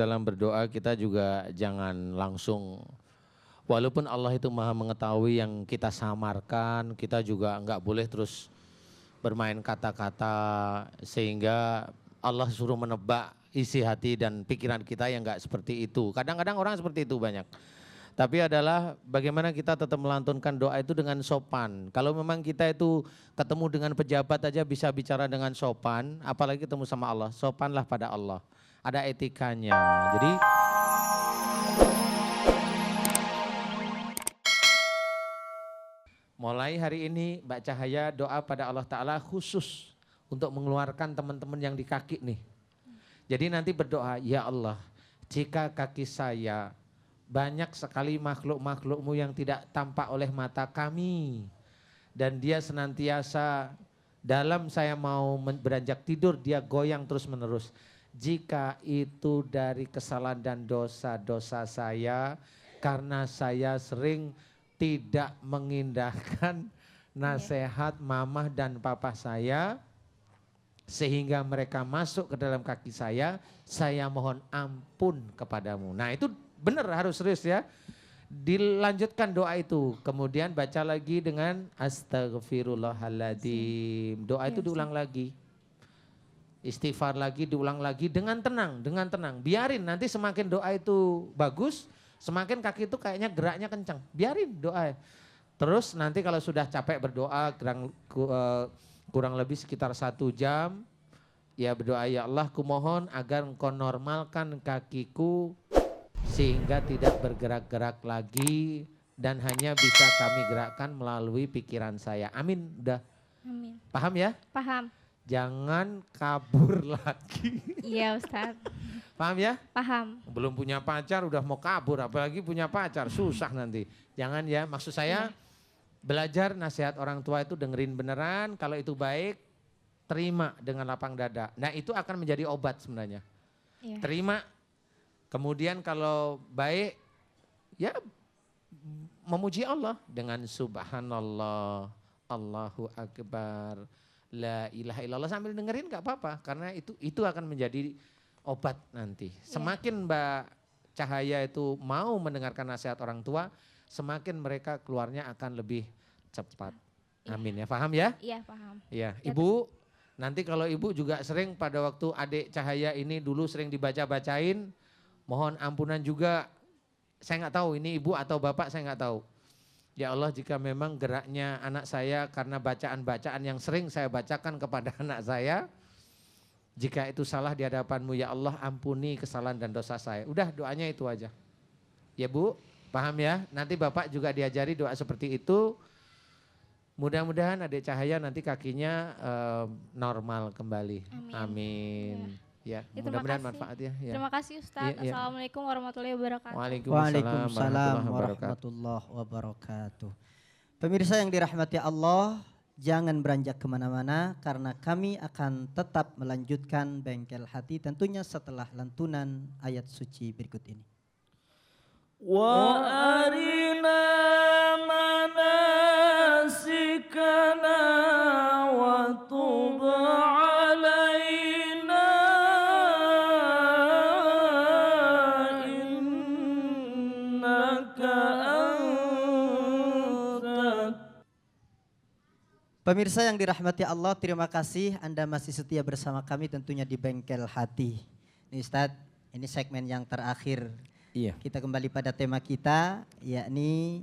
dalam berdoa kita juga jangan langsung, walaupun Allah itu maha mengetahui yang kita samarkan, kita juga enggak boleh terus bermain kata-kata sehingga Allah suruh menebak isi hati dan pikiran kita yang enggak seperti itu. Kadang-kadang orang seperti itu banyak. Tapi adalah bagaimana kita tetap melantunkan doa itu dengan sopan. Kalau memang kita itu ketemu dengan pejabat aja bisa bicara dengan sopan, apalagi ketemu sama Allah, sopanlah pada Allah. Ada etikanya. Jadi mulai hari ini Mbak Cahaya doa pada Allah Ta'ala khusus untuk mengeluarkan teman-teman yang di kaki nih. Jadi nanti berdoa, ya Allah jika kaki saya banyak sekali makhluk-makhlukmu yang tidak tampak oleh mata kami. Dan dia senantiasa dalam saya mau beranjak tidur dia goyang terus menerus. Jika itu dari kesalahan dan dosa-dosa saya karena saya sering tidak mengindahkan nasihat mamah dan papa saya sehingga mereka masuk ke dalam kaki saya mohon ampun kepadamu. Nah itu benar harus serius ya. Dilanjutkan doa itu, kemudian baca lagi dengan astagfirullahaladzim. Doa itu diulang lagi. Istighfar lagi, diulang lagi dengan tenang, dengan tenang. Biarin nanti semakin doa itu bagus, semakin kaki itu kayaknya geraknya kencang. Biarin doa. Terus nanti kalau sudah capek berdoa kurang lebih sekitar 1 jam, ya berdoa, ya Allah kumohon agar engkau normalkan kakiku sehingga tidak bergerak-gerak lagi dan hanya bisa kami gerakkan melalui pikiran saya. Amin. Udah. Amin. Paham ya? Paham. Jangan kabur lagi. Iya Ustaz. Paham ya? Paham. Belum punya pacar udah mau kabur, apalagi punya pacar, susah nanti. Jangan ya, maksud saya belajar nasihat orang tua itu dengerin beneran, kalau itu baik terima dengan lapang dada. Nah itu akan menjadi obat sebenarnya. Iya. Terima. Kemudian kalau baik, ya memuji Allah dengan subhanallah, Allahu Akbar, la ilaha illallah sambil dengerin gak apa-apa. Karena itu akan menjadi obat nanti. Semakin Mbak Cahaya itu mau mendengarkan nasihat orang tua, semakin mereka keluarnya akan lebih cepat. Amin ya, paham ya? Iya paham. Ya, Ibu nanti kalau Ibu juga sering pada waktu adik Cahaya ini dulu sering dibaca-bacain, mohon ampunan juga, saya nggak tahu ini ibu atau bapak saya nggak tahu. Ya Allah jika memang geraknya anak saya karena bacaan-bacaan yang sering saya bacakan kepada anak saya, jika itu salah di hadapanmu ya Allah ampuni kesalahan dan dosa saya. Udah doanya itu aja. Ya Bu, paham ya? Nanti bapak juga diajari doa seperti itu. Mudah-mudahan adik Cahaya nanti kakinya normal kembali. Amin. Ya, mudah-mudahan manfaat ya. Terima kasih Ustaz. Assalamualaikum warahmatullahi wabarakatuh. Waalaikumsalam warahmatullahi wabarakatuh. Pemirsa yang dirahmati Allah, jangan beranjak kemana-mana karena kami akan tetap melanjutkan Bengkel Hati tentunya setelah lantunan ayat suci berikut ini. Wa arina manasikana wa tub alaina innaka antat. Pemirsa yang dirahmati Allah, terima kasih Anda masih setia bersama kami tentunya di Bengkel Hati. Ini Ustadz, ini segmen yang terakhir. Iya. Kita kembali pada tema kita, yakni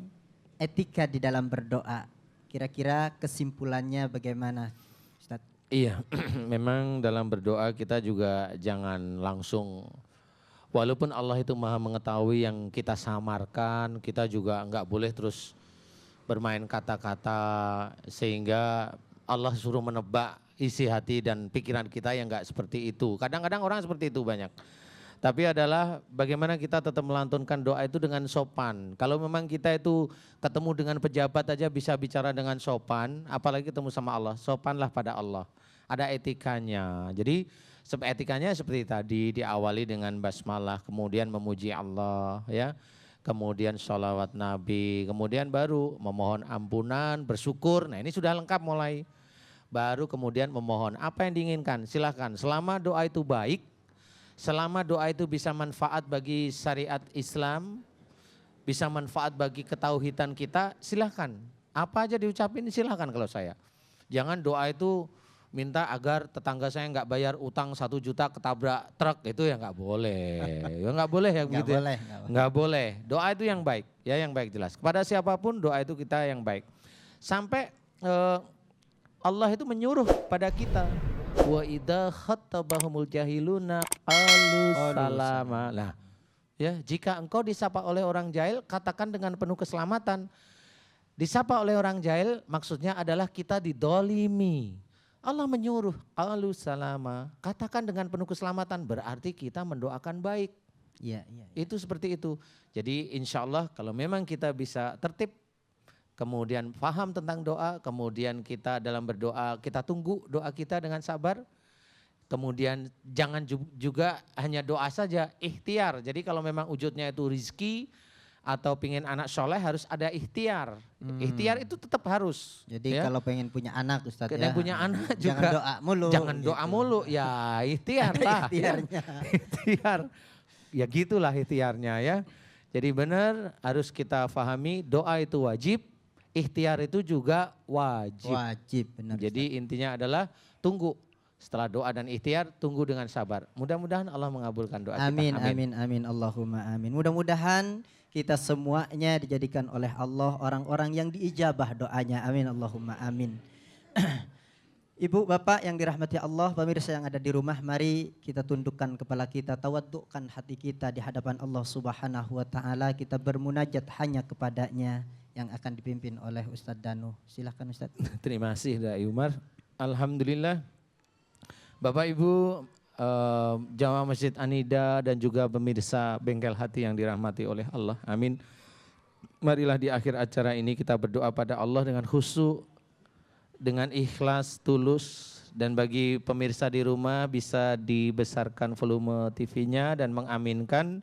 etika di dalam berdoa. Kira-kira kesimpulannya bagaimana, Ustaz? Iya, memang dalam berdoa kita juga jangan langsung, walaupun Allah itu maha mengetahui yang kita samarkan, kita juga enggak boleh terus bermain kata-kata sehingga Allah suruh menebak isi hati dan pikiran kita yang enggak seperti itu. Kadang-kadang orang seperti itu banyak. Tapi adalah bagaimana kita tetap melantunkan doa itu dengan sopan. Kalau memang kita itu ketemu dengan pejabat aja bisa bicara dengan sopan, apalagi ketemu sama Allah, sopanlah pada Allah. Ada etikanya. Jadi etikanya seperti tadi, diawali dengan basmalah, kemudian memuji Allah, ya, kemudian sholawat Nabi, kemudian baru memohon ampunan, bersyukur. Nah ini sudah lengkap mulai. Baru kemudian memohon apa yang diinginkan, silahkan. Selama doa itu baik, Selama doa itu bisa manfaat bagi syariat Islam, bisa manfaat bagi ketauhidan kita, silahkan. Apa aja diucapin silahkan kalau saya. Jangan doa itu minta agar tetangga saya nggak bayar utang 1 juta ketabrak truk, itu ya nggak boleh. Ya nggak boleh ya begitu. Nggak boleh. Doa itu yang baik, ya yang baik jelas. Kepada siapapun doa itu kita yang baik. Sampai Allah itu menyuruh pada kita, wa idza khattabahumul jahiluna qalu salama. Nah, ya, jika engkau disapa oleh orang jahil, katakan dengan penuh keselamatan. Disapa oleh orang jahil maksudnya adalah kita didolimi. Allah menyuruh, qalu salama, katakan dengan penuh keselamatan, berarti kita mendoakan baik. Ya. Itu seperti itu. Jadi insya Allah kalau memang kita bisa tertib, kemudian paham tentang doa, kemudian kita dalam berdoa, kita tunggu doa kita dengan sabar. Kemudian jangan juga hanya doa saja, ikhtiar. Jadi kalau memang wujudnya itu rizki atau pengen anak soleh harus ada ikhtiar. Ikhtiar itu tetap harus. Jadi ya, kalau pengen punya anak Ustadz ya. Punya anak juga. Jangan doa mulu, ya ikhtiar lah. Ikhtiarnya. Ikhtiar. Ya gitulah ikhtiarnya ya. Jadi benar harus kita pahami doa itu wajib, ikhtiar itu juga wajib. Wajib benar. Jadi Ustaz, intinya adalah tunggu. Setelah doa dan ikhtiar, tunggu dengan sabar. Mudah-mudahan Allah mengabulkan doa amin, kita. Amin. Allahumma amin. Mudah-mudahan kita semuanya dijadikan oleh Allah orang-orang yang diijabah doanya. Amin, Allahumma amin. Ibu, Bapak yang dirahmati Allah, pemirsa yang ada di rumah, mari kita tundukkan kepala kita, tawaddukan hati kita di hadapan Allah Subhanahu wa taala. Kita bermunajat hanya kepadanya yang akan dipimpin oleh Ustadz Danu. Silahkan Ustadz. Terima kasih Dai Umar. Alhamdulillah. Bapak Ibu, jamaah Masjid Anida dan juga pemirsa Bengkel Hati yang dirahmati oleh Allah. Amin. Marilah di akhir acara ini kita berdoa pada Allah dengan khusyuk, dengan ikhlas, tulus. Dan bagi pemirsa di rumah bisa dibesarkan volume TV-nya dan mengaminkan.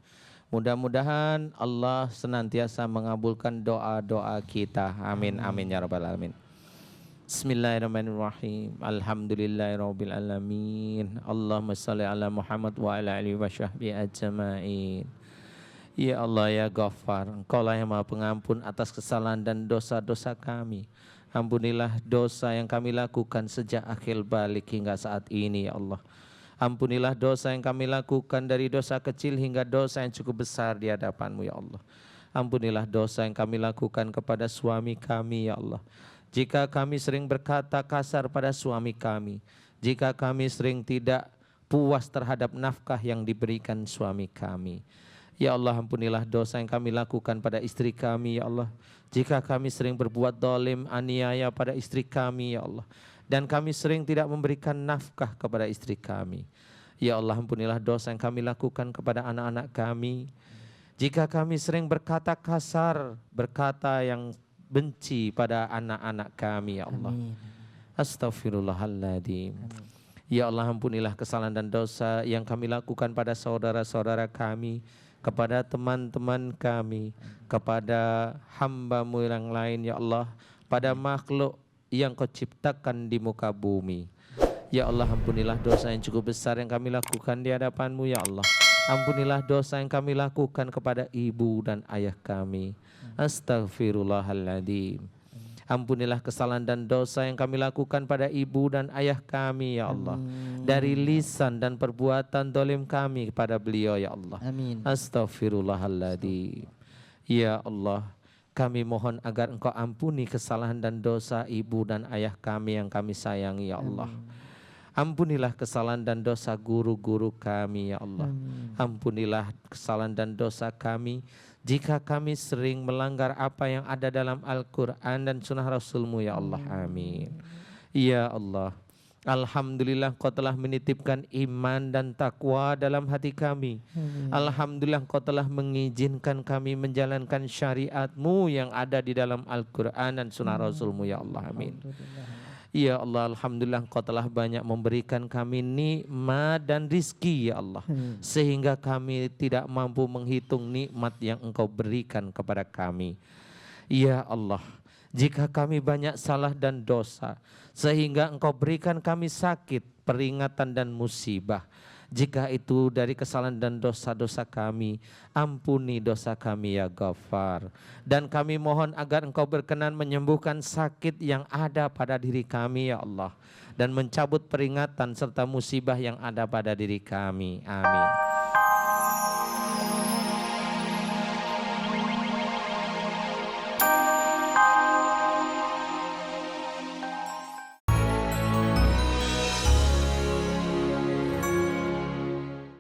Mudah-mudahan Allah senantiasa mengabulkan doa-doa kita. Amin, amin ya rabbal alamin. Bismillahirrahmanirrahim. Alhamdulillahirabbil alamin. Allahumma shalli ala Muhammad wa ala alihi wa sahbihi ajmain. Ya Allah ya Ghaffar, Engkaulah yang Maha Pengampun atas kesalahan dan dosa-dosa kami. Ampunilah dosa yang kami lakukan sejak akhir balik hingga saat ini ya Allah. Ampunilah dosa yang kami lakukan dari dosa kecil hingga dosa yang cukup besar di hadapan-Mu ya Allah. Ampunilah dosa yang kami lakukan kepada suami kami ya Allah. Jika kami sering berkata kasar pada suami kami, jika kami sering tidak puas terhadap nafkah yang diberikan suami kami, ya Allah ampunilah dosa yang kami lakukan pada istri kami ya Allah. Jika kami sering berbuat zalim, aniaya pada istri kami ya Allah, dan kami sering tidak memberikan nafkah kepada istri kami, ya Allah ampunilah dosa yang kami lakukan kepada anak-anak kami. Jika kami sering berkata kasar, berkata yang benci pada anak-anak kami ya Allah. Astaghfirullahaladzim. Ya Allah ampunilah kesalahan dan dosa yang kami lakukan pada saudara-saudara kami, kepada teman-teman kami, kepada hamba-Mu yang lain ya Allah, pada makhluk yang Kau ciptakan di muka bumi. Ya Allah ampunilah dosa yang cukup besar yang kami lakukan di hadapan-Mu ya Allah. Ampunilah dosa yang kami lakukan kepada ibu dan ayah kami. Astaghfirullahaladzim. Ampunilah kesalahan dan dosa yang kami lakukan pada ibu dan ayah kami ya Allah. Dari lisan dan perbuatan zalim kami kepada beliau ya Allah. Astaghfirullahaladzim. Ya Allah, kami mohon agar Engkau ampuni kesalahan dan dosa ibu dan ayah kami yang kami sayangi ya Allah. Ampunilah kesalahan dan dosa guru-guru kami ya Allah. Ampunilah kesalahan dan dosa kami jika kami sering melanggar apa yang ada dalam Al-Quran dan sunnah Rasul-Mu ya Allah. Amin. Ya Allah, alhamdulillah Kau telah menitipkan iman dan takwa dalam hati kami. Alhamdulillah Kau telah mengizinkan kami menjalankan syariat-Mu yang ada di dalam Al-Quran dan sunnah Rasul-Mu ya Allah. Amin. Ya Allah, alhamdulillah Kau telah banyak memberikan kami nikmat dan rizki ya Allah. Sehingga kami tidak mampu menghitung nikmat yang Engkau berikan kepada kami. Ya Allah, jika kami banyak salah dan dosa, sehingga Engkau berikan kami sakit, peringatan dan musibah, Jika itu dari kesalahan dan dosa-dosa kami, ampuni dosa kami ya Ghaffar. Dan kami mohon agar Engkau berkenan menyembuhkan sakit yang ada pada diri kami ya Allah. Dan mencabut peringatan serta musibah yang ada pada diri kami. Amin.